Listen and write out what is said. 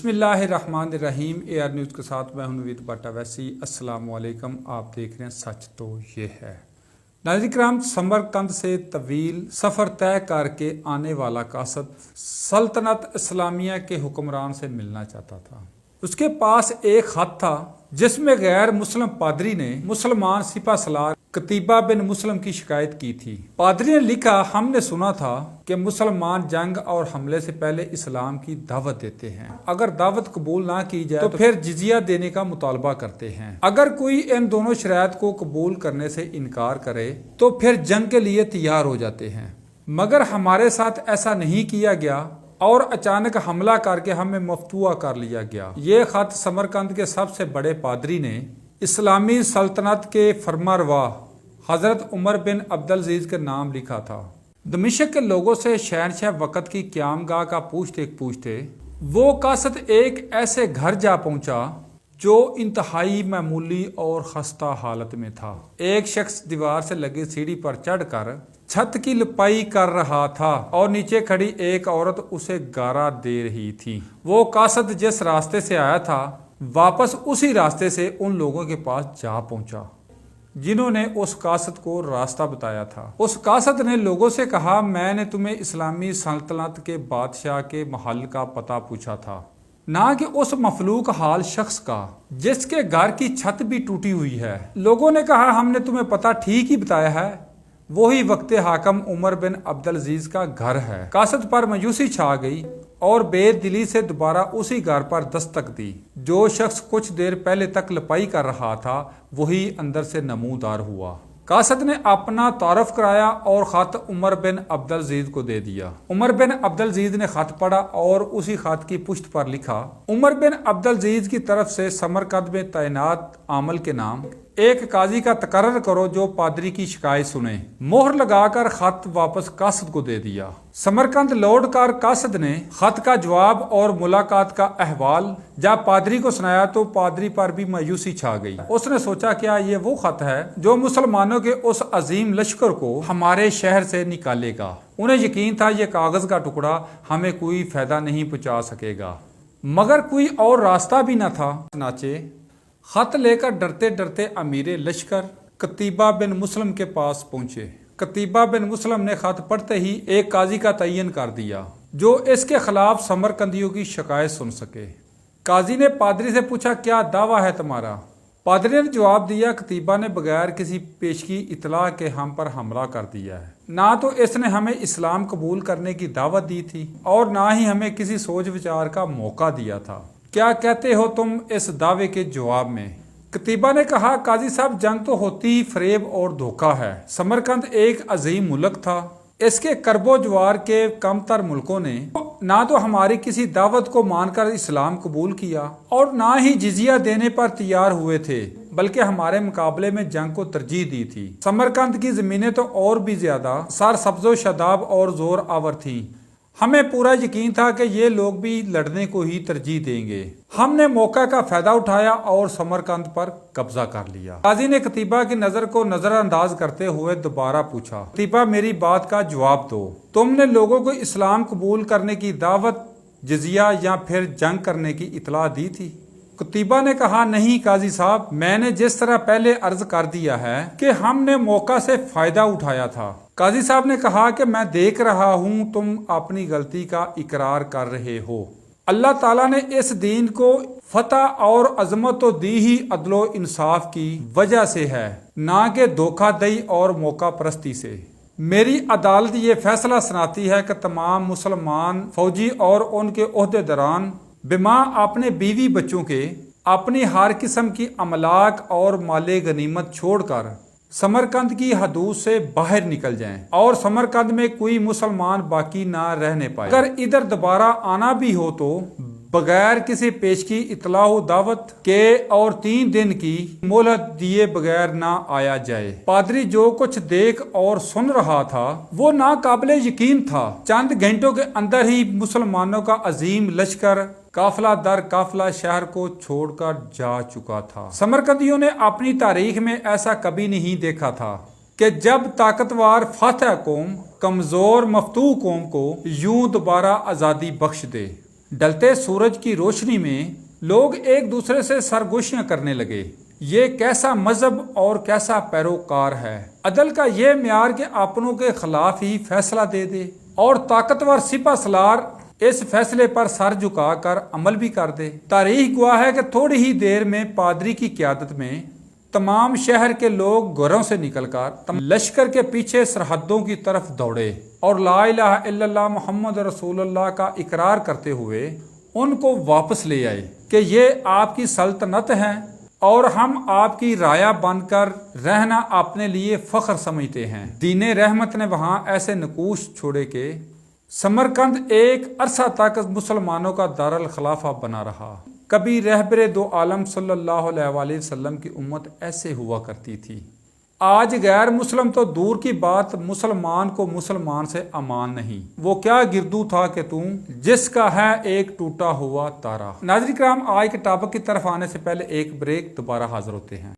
बिस्मिल्लाहिर्रहमानिर्रहीम। AR news के साथ मैं हूं नवीद बाटा वैसी। अस्सलाम वालेकुम। आप देख रहे हैं सच तो ये है। नाज़रीन किराम, समरकंद से तवील सफ़र तय करके आने वाला कासद सल्तनत इस्लामिया के हुक्मरान से मिलना चाहता था। उसके पास एक खत था जिसमें गैर मुस्लिम पादरी ने मुसलमान सिपा सलार कतीबा बिन मुस्लिम की शिकायत की थी। पादरी ने लिखा, हमने सुना था कि मुसलमान जंग और हमले से पहले इस्लाम की दावत देते हैं। अगर दावत कबूल ना की जाए तो फिर जिजिया देने का मुतालबा करते हैं। अगर कोई इन दोनों शराइत को कबूल करने से इनकार करे तो फिर जंग के लिए तैयार हो जाते हैं। मगर हमारे साथ ऐसा नहीं किया गया और अचानक हमला करके हमें मफ्तूआ कर लिया गया। ये खत समरकंद के सबसे बड़े पादरी ने इस्लामी सल्तनत के फरमारवा हजरत उमर बिन अब्दुलअजीज के नाम लिखा था। दमिश्क के लोगों से शहनशाह वक़्त की क़यामगाह का पूछते वो कासद एक ऐसे घर जा पहुंचा जो इंतहाई मामूली और खस्ता हालत में था। एक शख्स दीवार से लगी सीढ़ी पर चढ़कर छत की लिपाई कर रहा था और नीचे खड़ी एक औरत उसे गारा दे रही थी। वो कासद जिस रास्ते से आया था वापस उसी रास्ते से उन लोगों के पास जा पहुंचा जिन्होंने उस कासद को रास्ता बताया था। उस कासद ने लोगों से कहा, मैंने तुम्हें इस्लामी सल्तनत के बादशाह के महल का पता पूछा था, ना कि उस मफलूक हाल शख्स का जिसके घर की छत भी टूटी हुई है। लोगों ने कहा, हमने तुम्हें पता ठीक ही बताया है, वही वक्त हाकम उमर बिन अब्दुलअजीज का घर है। कासद पर मायूसी छा गई और बेदिली से दोबारा उसी घर पर दस्तक दी। जो शख्स कुछ देर पहले तक लपाई कर रहा था वही अंदर से नमूदार हुआ। कासद ने अपना तारफ कराया और खत उमर बिन अब्दुलअजीज को दे दिया। उमर बिन अब्दुलअजीज ने खत पढ़ा और उसी खत की पुष्ट पर लिखा, उमर बिन अब्दुलअजीज की तरफ से समरकंद में तैनात आमल के नाम एक काजी का तकर्रर करो जो पादरी की शिकायत सुने। मोहर लगाकर खत वापस कासद को दे दिया। समरकंद लौटकर कासद ने खत का जवाब और मुलाकात का अहवाल जब पादरी को सुनाया तो पादरी पर भी मायूसी छा गई। उसने सोचा, क्या ये वो खत है जो मुसलमानों के उस अजीम लश्कर को हमारे शहर से निकालेगा। उन्हें यकीन था ये कागज का टुकड़ा हमें कोई फायदा नहीं पहुंचा सकेगा, मगर कोई और रास्ता भी न था। चनाचे खत लेकर डरते डरते अमीर लश्कर कतीबा बिन मुस्लिम के पास पहुंचे। कतीबा बिन मुस्लिम ने खत पढ़ते ही एक काजी का तयन कर दिया जो इसके खिलाफ समरकंदियों की शिकायत सुन सके। काजी ने पादरी से पूछा, क्या दावा है तुम्हारा? पादरी ने जवाब दिया, कतीबा ने बगैर किसी पेशगी इतला के हम पर हमला कर दिया है। ना तो इसने हमें इस्लाम कबूल करने की दावत दी थी और ना ही हमें किसी सोच विचार का मौका दिया था। क्या कहते हो तुम इस दावे के जवाब में? कतीबा ने कहा, काजी साहब, जंग तो होती ही फरेब और धोखा है। समरकंद एक अजीम मुल्क था। इसके करबो जवार के कमतर मुल्कों ने ना तो हमारी किसी दावत को मानकर इस्लाम कबूल किया और ना ही जिजिया देने पर तैयार हुए थे, बल्कि हमारे मुकाबले में जंग को तरजीह दी थी। समरकंद की जमीनें तो और भी ज्यादा सरसब्जो शदाब और जोर आवर थीं। हमें पूरा यकीन था कि ये लोग भी लड़ने को ही तरजीह देंगे। हमने मौका का फायदा उठाया और समरकंद पर कब्जा कर लिया। काजी ने कतीबा की नजर को नजरअंदाज करते हुए दोबारा पूछा, कतीबा, मेरी बात का जवाब दो। तुमने लोगों को इस्लाम कबूल करने की दावत, जिजिया या फिर जंग करने की इतला दी थी? कतीबा ने कहा, नहीं काजी साहब, मैंने जिस तरह पहले अर्ज कर दिया है कि हमने मौका से फायदा उठाया था। काजी साहब ने कहा कि मैं देख रहा हूं तुम अपनी गलती का इकरार कर रहे हो। अल्लाह ताला ने इस दीन को फतह और अजमत तो दी ही अदलो इंसाफ की वजह से है, ना कि धोखाधड़ी और मौका परस्ती से। मेरी अदालत ये फैसला सुनाती है कि तमाम मुसलमान फौजी और उनके ओहदेदारान बिमा अपने बीवी बच्चों के अपनी हर किस्म की अमलाक और माले गनीमत छोड़कर समरकंद की हदूद से बाहर निकल जाएं और समरकंद में कोई मुसलमान बाकी ना रहने पाए। अगर इधर दोबारा आना भी हो तो बगैर किसी पेशगी इतलाह दावत के और 3 दिन की मोहलत दिए बगैर ना आया जाए। पादरी जो कुछ देख और सुन रहा था वो नाकाबिले यकीन था। चंद घंटों के अंदर ही मुसलमानों का अजीम लश्कर काफिला दर काफिला शहर को छोड़कर जा चुका था। समरकंदियों ने अपनी तारीख में ऐसा कभी नहीं देखा था कि जब ताकतवर फातह कौम कमजोर मफतूह कौम को यूं दोबारा आजादी बख्श दे। ڈلتے سورج کی روشنی میں لوگ ایک دوسرے سے سرگوشیاں کرنے لگے، یہ کیسا مذہب اور کیسا پیروکار ہے، عدل کا یہ معیار کہ اپنوں کے خلاف ہی فیصلہ دے دے اور طاقتور سپہ سالار اس فیصلے پر سر جھکا کر عمل بھی کر دے۔ تاریخ گواہ ہے کہ تھوڑی ہی دیر میں پادری کی قیادت میں تمام شہر کے لوگ گھروں سے نکل کر لشکر کے پیچھے سرحدوں کی طرف دوڑے اور لا الہ الا اللہ محمد رسول اللہ کا اقرار کرتے ہوئے ان کو واپس لے آئے کہ یہ آپ کی سلطنت ہے اور ہم آپ کی رعایا بن کر رہنا اپنے لیے فخر سمجھتے ہیں۔ دین رحمت نے وہاں ایسے نقوش چھوڑے کہ سمرقند ایک عرصہ تک مسلمانوں کا دارالخلافہ بنا رہا۔ کبھی رہبر دو عالم صلی اللہ علیہ وآلہ وسلم کی امت ایسے ہوا کرتی تھی۔ آج غیر مسلم تو دور کی بات، مسلمان کو مسلمان سے امان نہیں۔ وہ کیا گردو تھا کہ جس کا ہے ایک ٹوٹا ہوا تارا۔ ناظرین کرام، آج کے ٹاپک کی طرف آنے سے پہلے ایک بریک، دوبارہ حاضر ہوتے ہیں۔